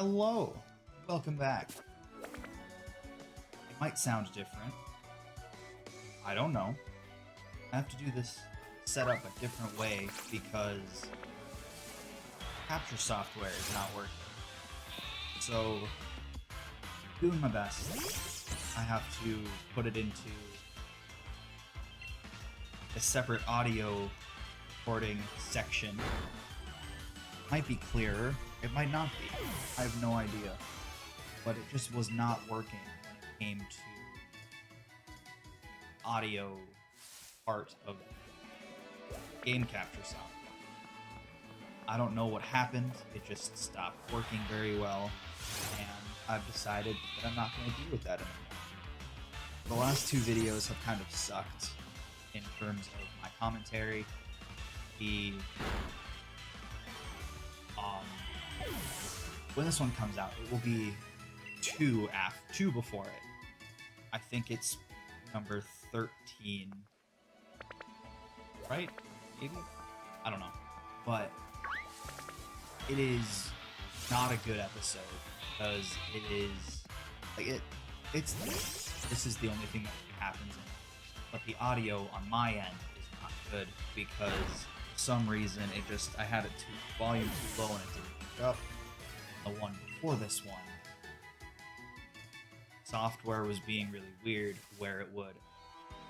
Hello, welcome back. It might sound different. I don't know. I have to do this setup a different way because capture software is not working. So, doing my best. I have to put it into a separate audio recording section. Might be clearer, it might not be. I have no idea. But it just was not working when it came to audio part of game capture software. I don't know what happened, it just stopped working very well, and I've decided that I'm not going to deal with that anymore. The last two videos have kind of sucked in terms of my commentary. When this one comes out, it will be two before it. I think it's number 13, right? Maybe? I don't know. But it is not a good episode because it is like it's this is the only thing that happens in it. But the audio on my end is not good because for some reason I had it volume too low and it didn't pick up. The one before this one, software was being really weird where it would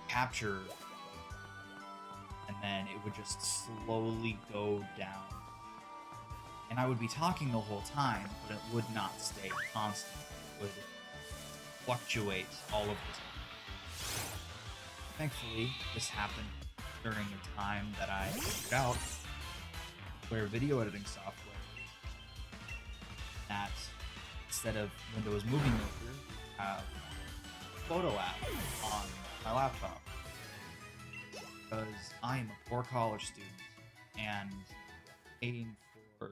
capture and then it would just slowly go down. And I would be talking the whole time, but it would not stay constant. It would fluctuate all of the time. Thankfully, this happened during a time that I figured out where video editing software that instead of Windows Movie Maker, have Photo app on my laptop. Because I am a poor college student and paying for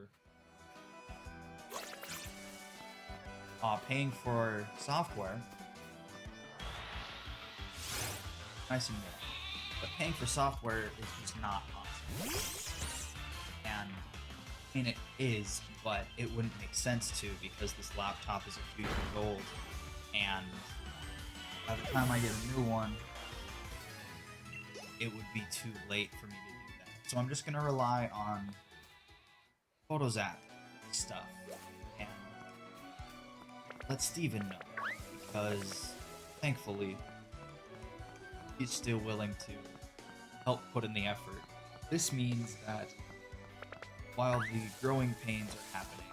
software, nice and more. But paying for software is just not possible. And I mean, it is, but it wouldn't make sense to because this laptop is a few years old, and by the time I get a new one, it would be too late for me to do that. So I'm just gonna rely on Photos app stuff and let Steven know, because thankfully he's still willing to help put in the effort. This means that while the growing pains are happening,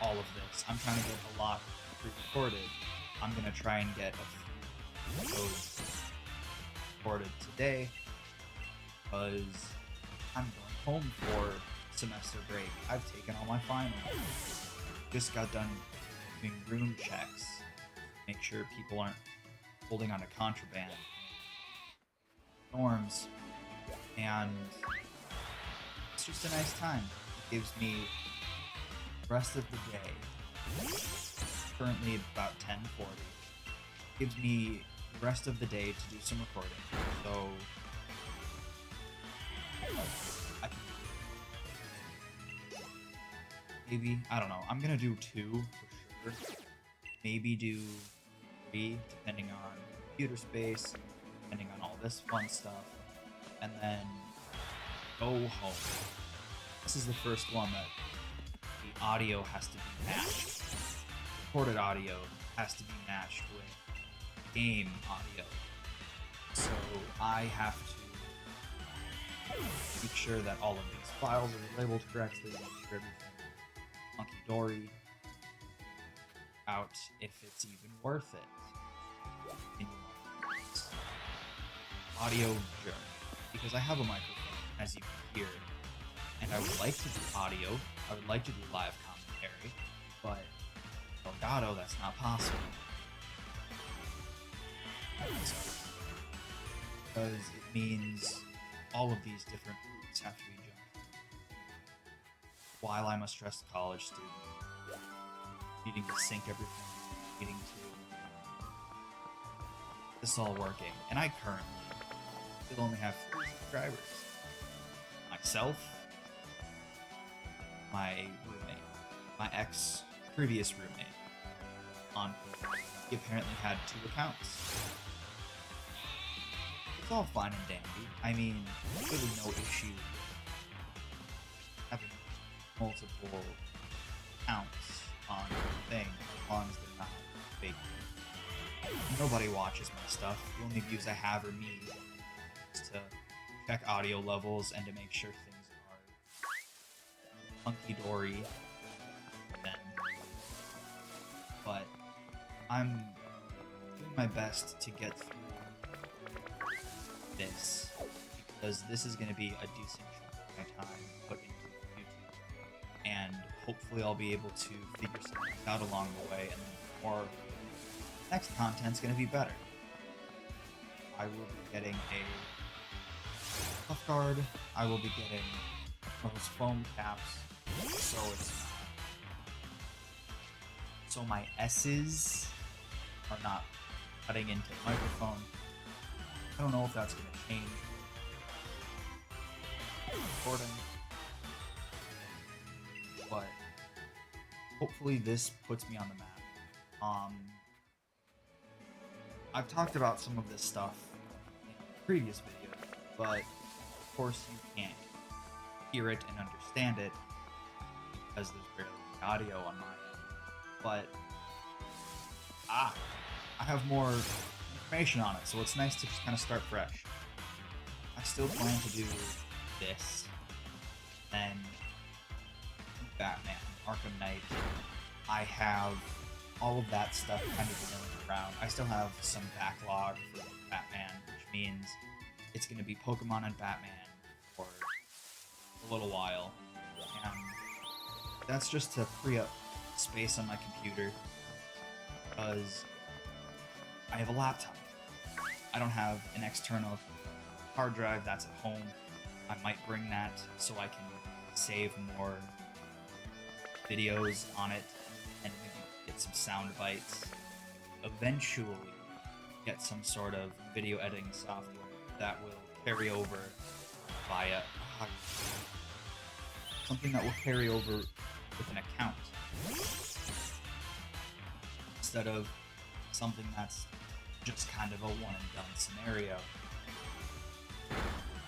all of this, I'm trying to get a lot pre-recorded. I'm gonna try and get a few of those recorded today because I'm going home for semester break. I've taken all my finals. Just got done doing room checks, make sure people aren't holding on to contraband norms, and it's just a nice time. It gives me the rest of the day, currently about 10:40, gives me the rest of the day to do some recording, so I can maybe, I don't know, I'm gonna do 2 for sure, maybe do 3 depending on computer space, depending on all this fun stuff, and then go home. This is the first one that the audio has to be matched. Recorded audio has to be matched with game audio. So I have to make sure that all of these files are labeled correctly, make sure everything is hunky-dory, out if it's even worth it in your audio journey. Because I have a microphone, as you can hear, and I would like to do audio, I would like to do live commentary, but Elgato, that's not possible. Because it means all of these different routes have to be jumped while I'm a stressed college student, needing to sync everything, needing to this all working, and I currently still only have 3 subscribers. Myself, my roommate, my ex previous roommate on he apparently had 2 accounts. It's all fine and dandy. I mean, there's really no issue with having multiple accounts on the thing as long as they're not fake. Nobody watches my stuff. The only views I have are me just to check audio levels and to make sure things are hunky-dory. But I'm doing my best to get through this because this is going to be a decent chunk of my time put into YouTube, and hopefully I'll be able to figure some things out along the way, and then more next content's going to be better. I will be getting a buff guard. I will be getting those foam caps, so my S's are not cutting into the microphone. I don't know if that's going to change recording, but hopefully this puts me on the map. I've talked about some of this stuff in previous videos, but of course you can't hear it and understand it because there's barely any audio on my end. But I have more information on it, so it's nice to just kind of start fresh. I still plan to do this, then Batman, Arkham Knight. I have all of that stuff kind of milling around. I still have some backlog for Batman, which means it's going to be Pokemon and Batman for a little while. And that's just to free up space on my computer, because I have a laptop. I don't have an external hard drive that's at home. I might bring that so I can save more videos on it and maybe get some sound bites. Eventually get some sort of video editing software that will carry over via something that will carry over with an account instead of something that's just kind of a one and done scenario.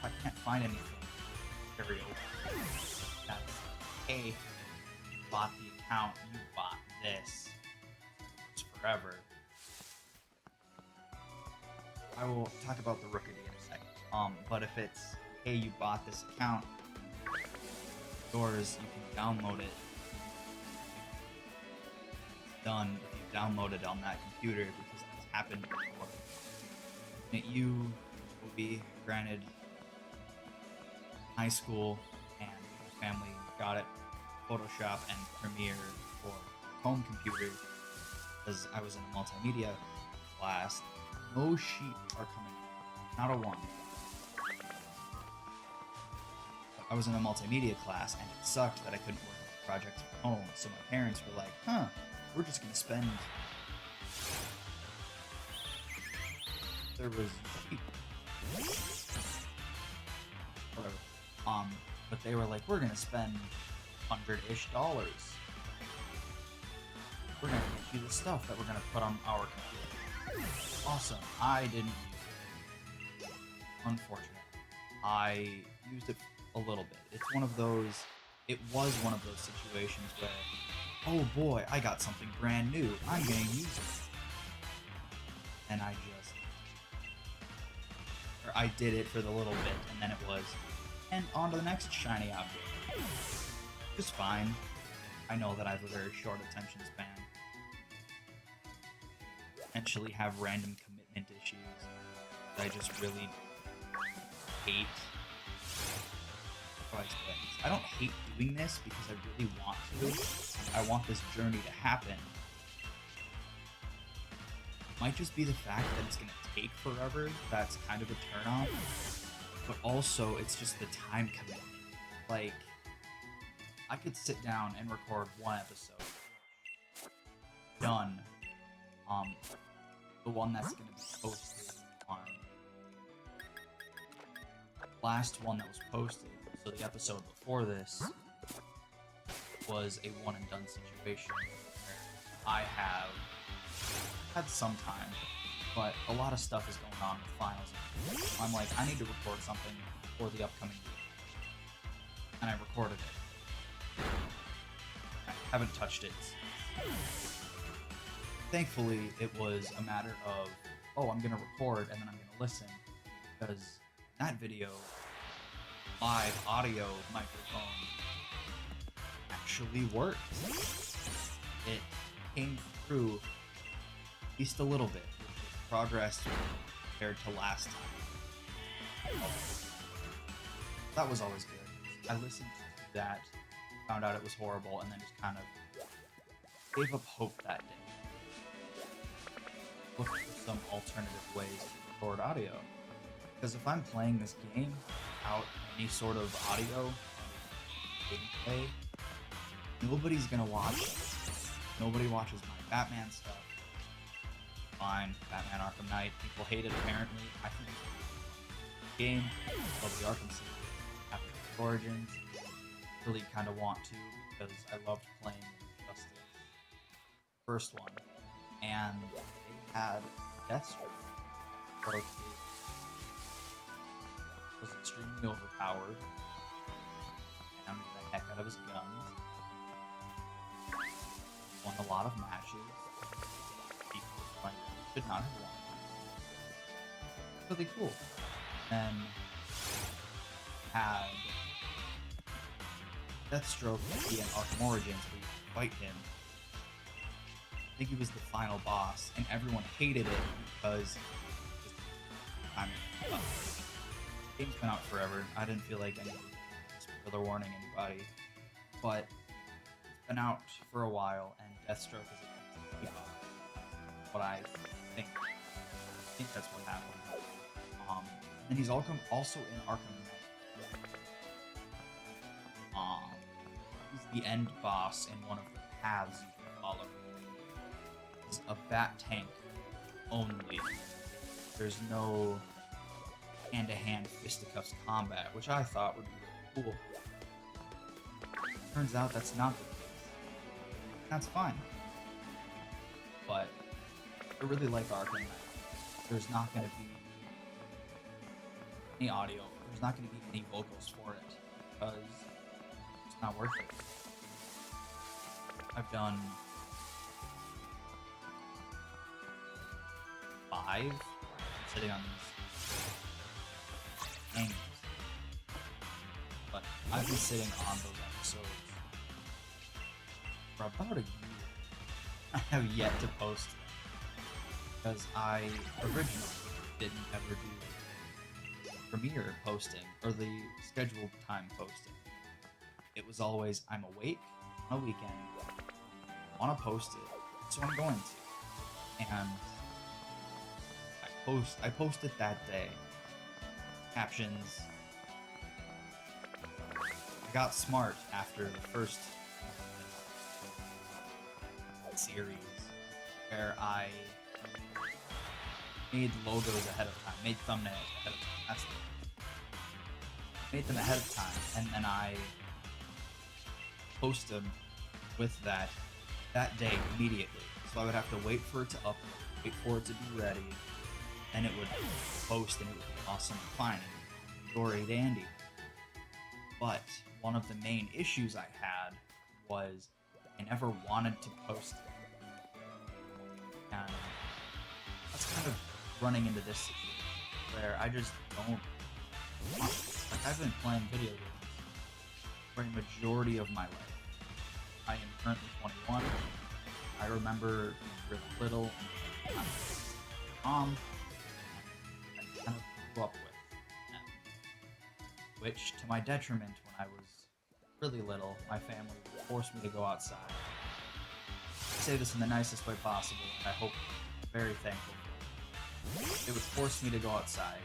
I can't find anything to carry over that's, hey, you bought the account, you bought this, it's forever. I will talk about the Rookity in a second. But if it's, hey, you bought this account, yours, you can download it. It's done if you download it on that computer, because that's happened before. And you will be granted high school, and my family got it Photoshop and Premiere for home computers, because I was in a multimedia class. No sheep are coming in, not a one. I was in a multimedia class, and it sucked that I couldn't work on projects from home, so my parents were like, we're just gonna spend... There was sheep. Whatever. But they were like, we're gonna spend $100-ish. We're gonna get you the stuff that we're gonna put on our computer. Awesome. I didn't use it. Unfortunately. I used it a little bit. It was one of those situations where, oh boy, I got something brand new. I'm gonna use it. And I did it for the little bit, and then it was, and on to the next shiny object. Which is fine. I know that I have a very short attention span. Potentially have random commitment issues that I just really hate. How do I explain this? I don't hate doing this because I really want to. I want this journey to happen. It might just be the fact that it's going to take forever. That's kind of a turn off. But also, it's just the time commitment. Like, I could sit down and record one episode. Done. The one that's going to be posted on last one that was posted, so the episode before this was a one and done situation. I I have had some time, but a lot of stuff is going on with finals. I'm like, I need to record something for the upcoming week, and I recorded it. I haven't touched it. Thankfully, it was a matter of, oh, I'm gonna record and then I'm gonna listen, because that video, live audio microphone, actually worked. It came through at least a little bit, which was progress compared to last time. That was always good. I listened to that, found out it was horrible, and then just kind of gave up hope that day. Looked for some alternative ways to record audio. Because if I'm playing this game without any sort of audio gameplay, nobody's gonna watch it. Nobody watches my Batman stuff. Fine, Batman Arkham Knight. People hate it apparently. I think it's a game. Love the Arkham series. After Origins. Really kind of want to because I loved playing Justice. First one. And they had Deathstroke. Was extremely overpowered. And the heck out of his guns. Won a lot of matches. People should not have won. Really cool. Then had Deathstroke be in Arkham Origins where you could fight him. I think he was the final boss, and everyone hated it because the game's been out forever. I didn't feel like any spoiler warning anybody, but it's been out for a while, and Deathstroke is a what I think. I think that's what happened. And he's also in Arkham Knight. He's the end boss in one of the paths you can follow. He's a bat tank only. There's no hand-to-hand fisticuffs combat, which I thought would be really cool. Turns out that's not the case. That's fine. But I really like Arkham Knight. There's not going to be any audio. There's not going to be any vocals for it because it's not worth it. I've done 5. I'm sitting on these angles. But I've been sitting on those episodes for about a year. I have yet to post them because I originally didn't ever do premiere posting or the scheduled time posting. It was always, I'm awake on a weekend, I want to post it, so I'm going to. And I posted that day. Captions. I got smart after the first series where I made logos ahead of time, made thumbnails ahead of time. That's the made them ahead of time, and then I post them with that day immediately. So I would have to wait for it to upload, wait for it to be ready, and it would post, and it would be awesome and fine. Glory dandy. But one of the main issues I had was I never wanted to post it. And that's kind of running into this situation where I just don't want to. Like, I've been playing video games for a majority of my life. I am currently 21. I remember being really little and I kind of grew up with them. Which, to my detriment, when I was really little, my family forced me to go outside. I say this in the nicest way possible, and I hope I'm very thankful for it. They would force me to go outside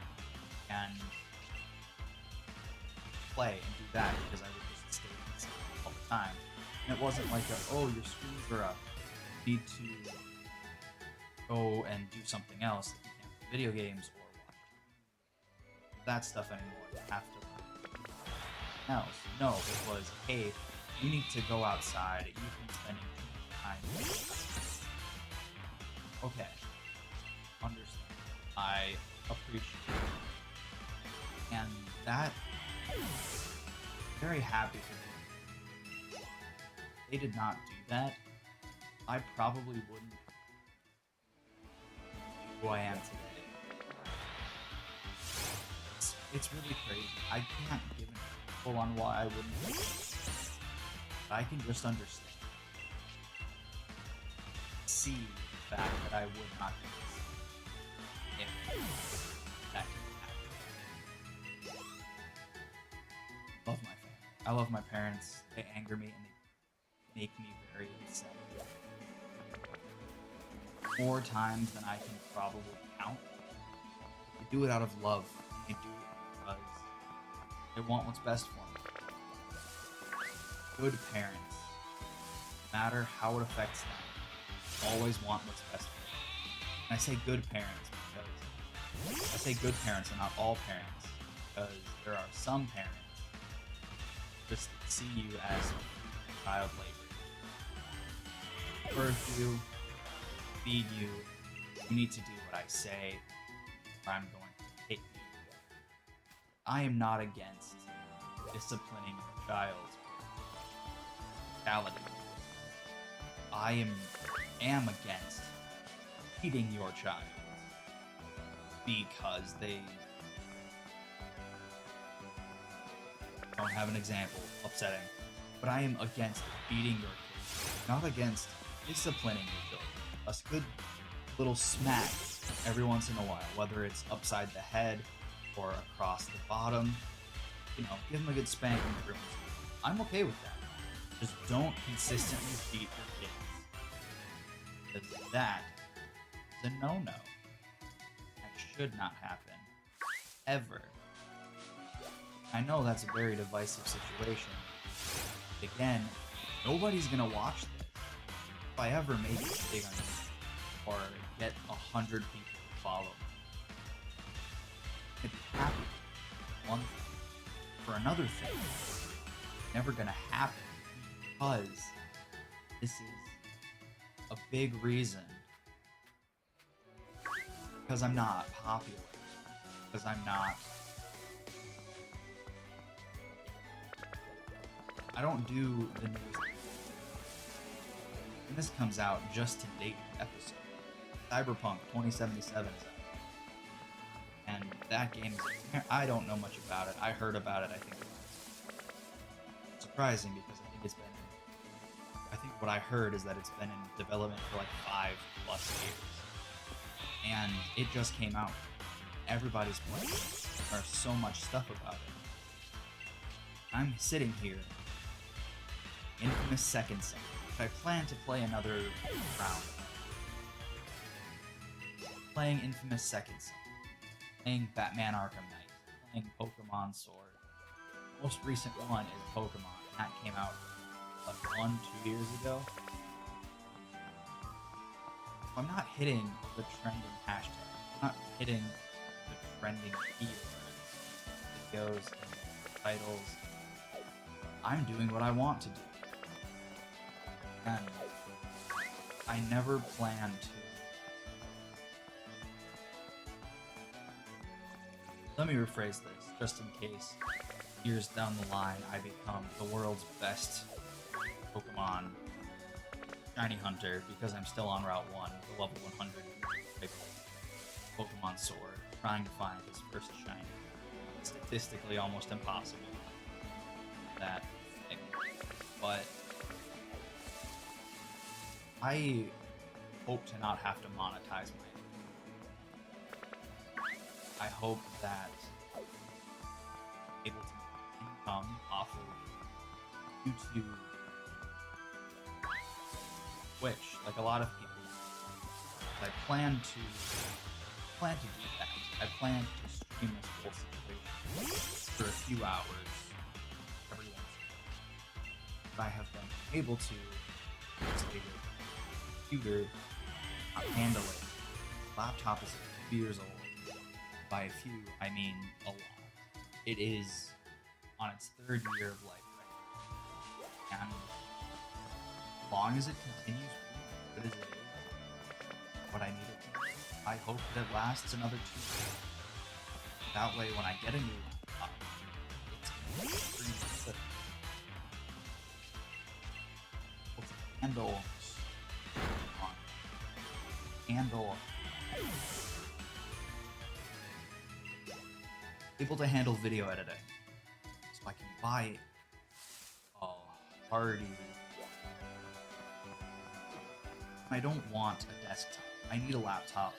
and play and do that because I would just stay inside all the time. And it wasn't like oh, your screens are up, you need to go and do something else that you can't play video games or watch that stuff anymore. You have to learn something else. No, it was, hey, you need to go outside, you've been spending too much time. Okay, understand. I appreciate it. And that, very happy for them. If they did not do that, I probably wouldn't be who I am today. It's really crazy. I can't give an example on why I wouldn't do it, but I can just understand. See the fact that I would not do this if that didn't happen. Love my family. I love my parents. They anger me and they make me very upset. More times than I can probably count. They do it out of love. They do it because they want what's best for me. Good parents, no matter how it affects them, always want what's best for them. And I say good parents because I say good parents and not all parents, because there are some parents just see you as child labor. Birth you, feed you, you need to do what I say, or I'm going to hit you. I am not against disciplining your child. Brutality. I am against beating your child because they don't have an example. Upsetting. But I am against beating your kids, not against disciplining your children. A good little smack every once in a while, whether it's upside the head or across the bottom. You know, give them a good spanking every once in a while. I'm okay with that. Just don't consistently beat your kids. Because that is a no-no. That should not happen. Ever. I know that's a very divisive situation. Again, nobody's gonna watch this. If I ever make it big on YouTube, or get 100 people to follow me, I'd be happy with one thing. For another thing, it's never gonna happen because this is a big reason. Because I'm not popular. Because I'm not... I don't do the news. And this comes out just to date the episode. Cyberpunk 2077 is out. And that game is... I don't know much about it. I heard about it, I think. Surprising because I think it's been... I think what I heard is that it's been in development for like 5+ years. And it just came out. Everybody's playing it. There's so much stuff about it. I'm sitting here, Infamous Second Son, which I plan to play another round. Playing Infamous Second Son, playing Batman Arkham Knight, playing Pokemon Sword. The most recent one is Pokemon. That came out like 1-2 years ago. I'm not hitting the trending hashtag. I'm not hitting the trending keywords, videos, titles. I'm doing what I want to do. And I never plan to. Let me rephrase this, just in case years down the line I become the world's best Pokemon shiny hunter because I'm still on Route 1, the level 100 type of Pokemon Sword, trying to find his first shiny. Statistically almost impossible. That thing. But I hope to not have to monetize my... I hope that I'm able to make income off of YouTube, Twitch, like a lot of people. I plan to do that. I plan to stream this whole situation for a few hours every once in a while. But I have been able to use a computer, not handle it. Laptop is a few years old. By a few, I mean a lot. It is on its 3rd year of life right now. And as long as it continues being as good as it is, what I need it to be, I hope that it lasts another 2 years. That way, when I get a new laptop, it's going to be extremely good. Handle able to handle video editing, so I can buy a hardy. I don't want a desktop. I need a laptop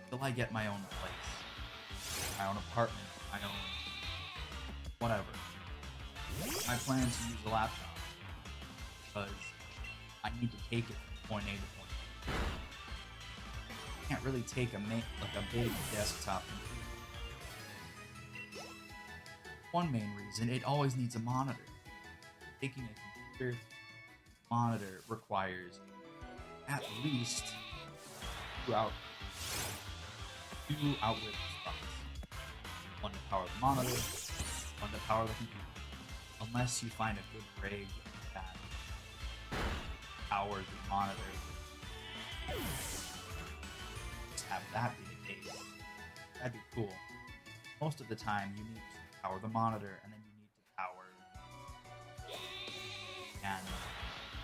until I get my own place, my own apartment, my own whatever. I plan to use a laptop because I need to take it from point A to point B. I can't really take a big desktop computer. One main reason, it always needs a monitor. Taking a computer monitor requires at least two outlet spots. One to power the monitor, one to power the computer. Unless you find a good rig that powers the monitor, just have that be the case. That'd be cool. Most of the time, you need to power the monitor, and then you need to power. And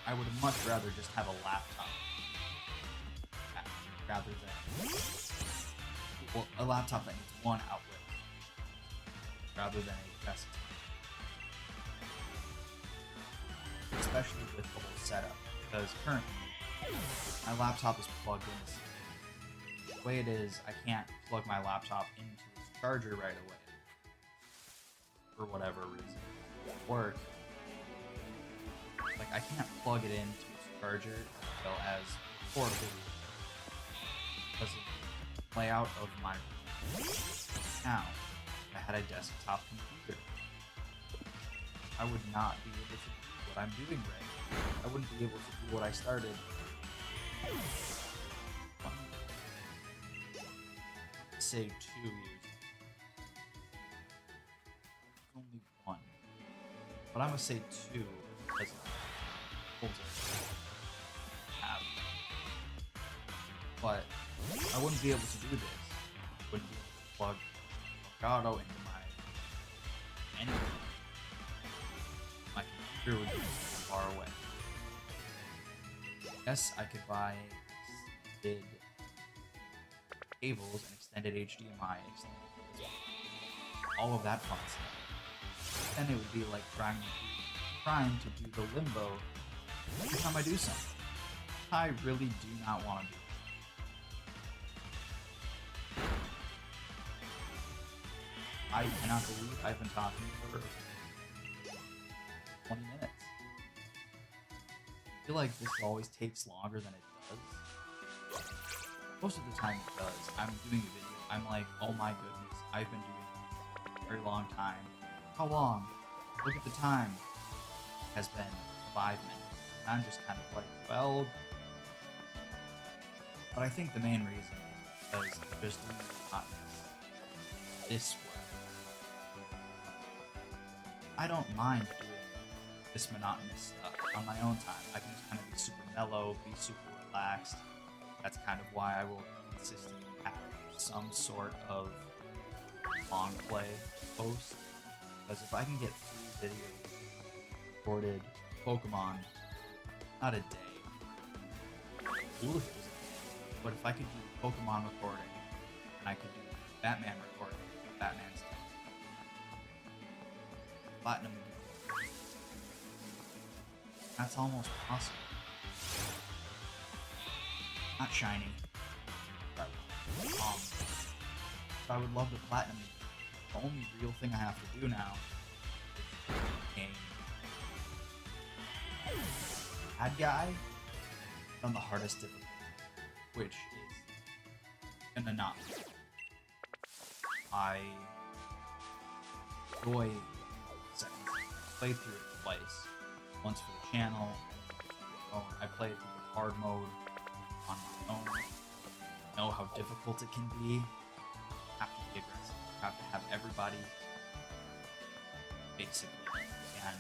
I would much rather just have a laptop rather than a laptop that needs one outlet rather than a desktop. Especially with the whole setup, because currently my laptop is plugged in. The way it is, I can't plug my laptop into its charger right away for whatever reason. Work. Like, I can't plug it into its charger as well as record video because of the layout of my room. Now, if I had a desktop computer, I would not be able to do what I'm doing right. I wouldn't be able to do what I started. Say 2 years. Only one. But I'm gonna say 2 because older have. But I wouldn't be able to do this. I wouldn't be able to plug Elgato into my anything. My computer would be far away. Yes, I could buy extended cables and extended HDMI, all of that fun stuff. Then it would be like trying to do the limbo every time I do something. I really do not want to do it. I cannot believe I've been talking for 20 minutes. I feel like this always takes longer than it does. Most of the time it does. I'm doing a video, I'm like, oh my goodness, I've been doing this for a very long time. How long? Look at the time. It has been 5 minutes. And I'm just kind of like, well... But I think the main reason is because there's not this way. I don't mind doing this monotonous stuff on my own time. I can just kind of be super mellow, be super relaxed. That's kind of why I will consistently have some sort of long play post. Because if I can get 3 videos recorded Pokemon, not a day. Cool if it was a day. But if I could do Pokemon recording, and I could do Batman recording, Batman's Platinum, that's almost possible. Not shiny. But I would love the platinum. The only real thing I have to do now is game. Bad guy on the hardest difficulty, which is gonna not be. I enjoy settings. I played through it twice. Once for the channel. I played through the hard mode on my own. Know how difficult it can be. You have to be aggressive. You have to have everybody basically. And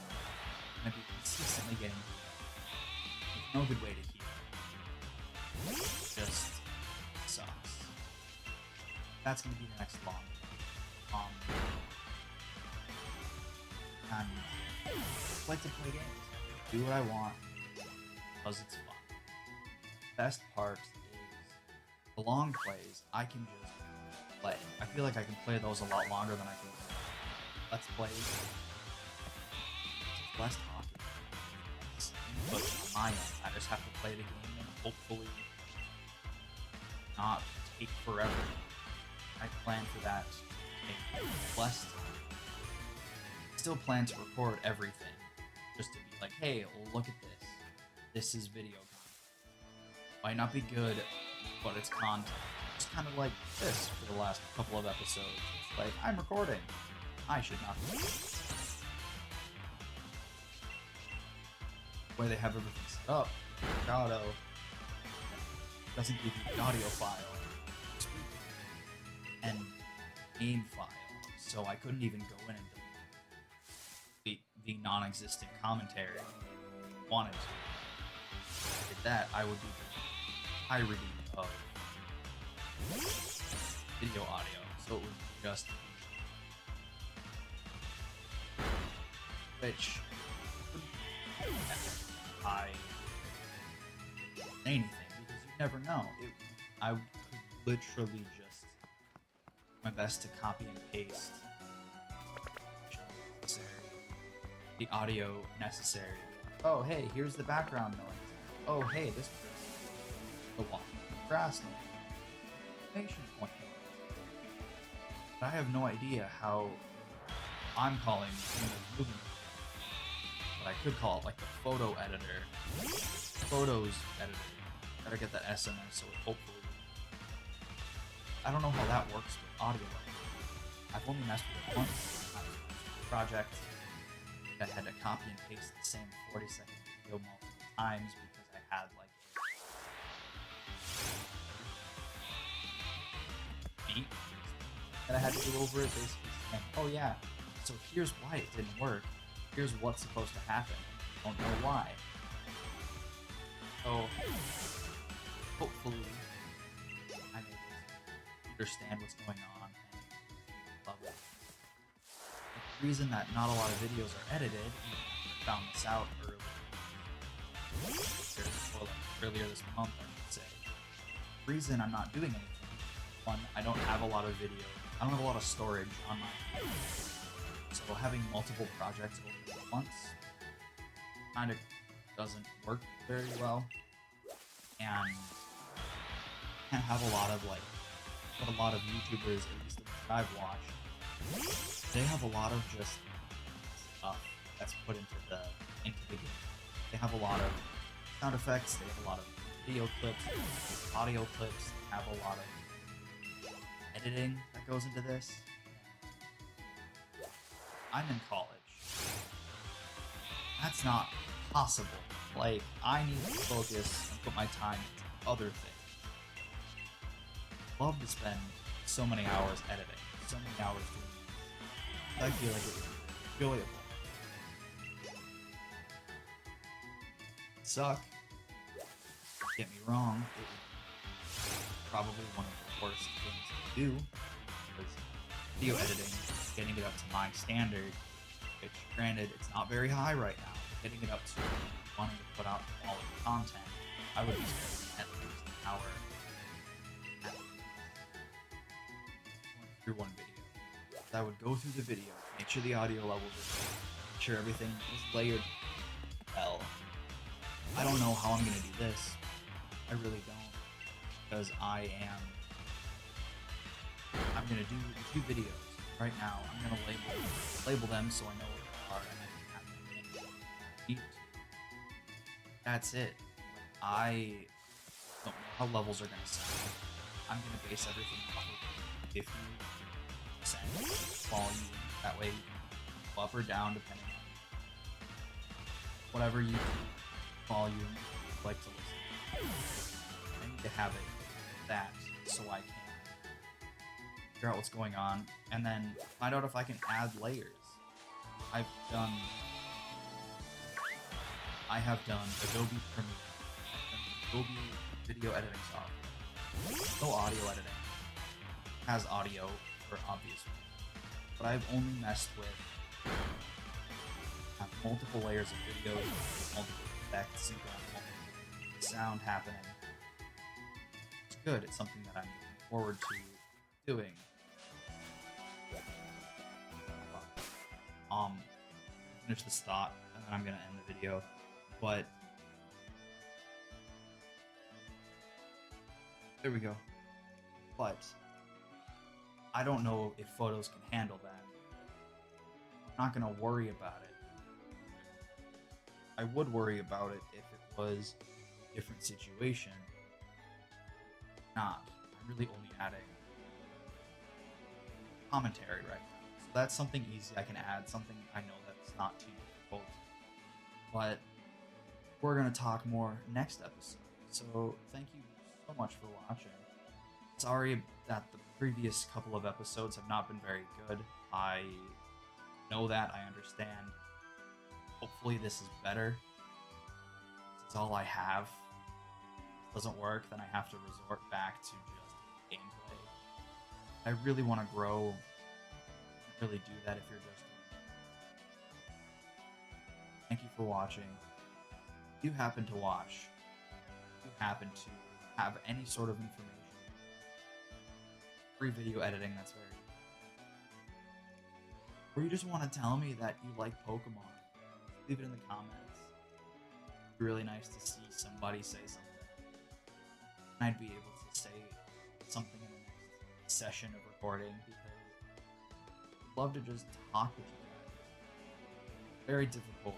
gonna be consistently getting beat. There's no good way to heal. It just sucks. That's gonna be the next long. And I like to play games. Do what I want because it's fun. Best part is the long plays. I can just play. I feel like I can play those a lot longer than I can let's play. Less talking. But on my end, I just have to play the game and hopefully not take forever. I plan for that to take less time. Still plan to record everything, just to be like, hey, look at this. This is video content. Might not be good, but it's content. It's kind of like this for the last couple of episodes. It's like, I'm recording. I should not be. The way they have everything set up, Auto doesn't give you the audio file and game file, so I couldn't even go in and delete the non-existent commentary if I wanted to. If I did that, I would be the entirety of video audio, so it would just be which I say anything because you never know. I could literally just do my best to copy and paste the audio necessary. Oh, hey, here's the background noise. Oh, hey, this person, the walking grass noise, patient point noise. But I have no idea how I'm calling movie. But I could call it like the photo editor. Photos editor. Gotta get that SMS so it hopefully. I don't know how that works with audio. I've only messed with it once. I was a project. I had to copy and paste the same 40-second video multiple times because I had like a beat that I had to do over it, basically saying, oh yeah, so here's why it didn't work. Here's what's supposed to happen. Don't know why. So hopefully I'm able to understand what's going on and love it. The reason that not a lot of videos are edited, I found this out earlier this month, I should say. The reason I'm not doing anything, one, I don't have a lot of video. I don't have a lot of storage on my computer. So having multiple projects open at once kind of doesn't work very well, and can't have a lot of like what a lot of YouTubers, at least that I've watched, they have a lot of just stuff that's put into the game. They have a lot of sound effects, they have a lot of video clips, audio clips, they have a lot of editing that goes into this. I'm in college. That's not possible. Like, I need to focus and put my time into other things. Love to spend so many hours editing, so many hours doing this. I feel like it would be enjoyable. It'd suck. Don't get me wrong, it would be probably one of the worst things to do, because video editing, getting it up to my standard, which granted it's not very high right now, but getting it up to wanting to put out quality content, I would be spending at least an hour at least going through one video. I would go through the video, make sure the audio levels are good, make sure everything is layered well. I don't know how I'm gonna do this. I really don't, because I'm gonna do the 2 videos right now. I'm gonna label them so I know what they are and I can have them in each. That's it. I don't know how levels are gonna sound. I'm gonna base everything off of 50% volume. That way you can go up or down depending on whatever you volume you like to listen to. I need to have it that so I can figure out what's going on, and then find out if I can add layers. I've done I have done Adobe Premiere, I've done Adobe video editing software. No audio editing. Has audio for obvious reasons. But I've only messed with multiple layers of video, multiple effects, you've got multiple sound happening. It's good. It's something that I'm looking forward to doing. Finish this thought, and then I'm gonna end the video. But there we go. But I don't know if photos can handle that. I'm not gonna worry about it. I would worry about it if it was a different situation. Not. I'm really only adding commentary right now. So that's something easy I can add, something I know that's not too difficult. But we're going to talk more next episode. So thank you so much for watching. Sorry that the previous couple of episodes have not been very good. I know that, I understand. Hopefully this is better. This is all I have. If it doesn't work, then I have to resort back to just gameplay. I really want to grow. You can't really do that if you're just... Thank you for watching. If you happen to watch, if you happen to have any sort of information, free video editing, that's very... Or you just want to tell me that you like Pokemon, leave it in the comments. It'd be really nice to see somebody say something. And I'd be able to say something in the next session of recording, because I'd love to just talk with you guys. Very difficult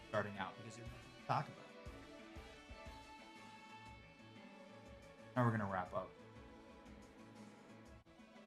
starting out because you have nothing to talk about. Now we're going to wrap up.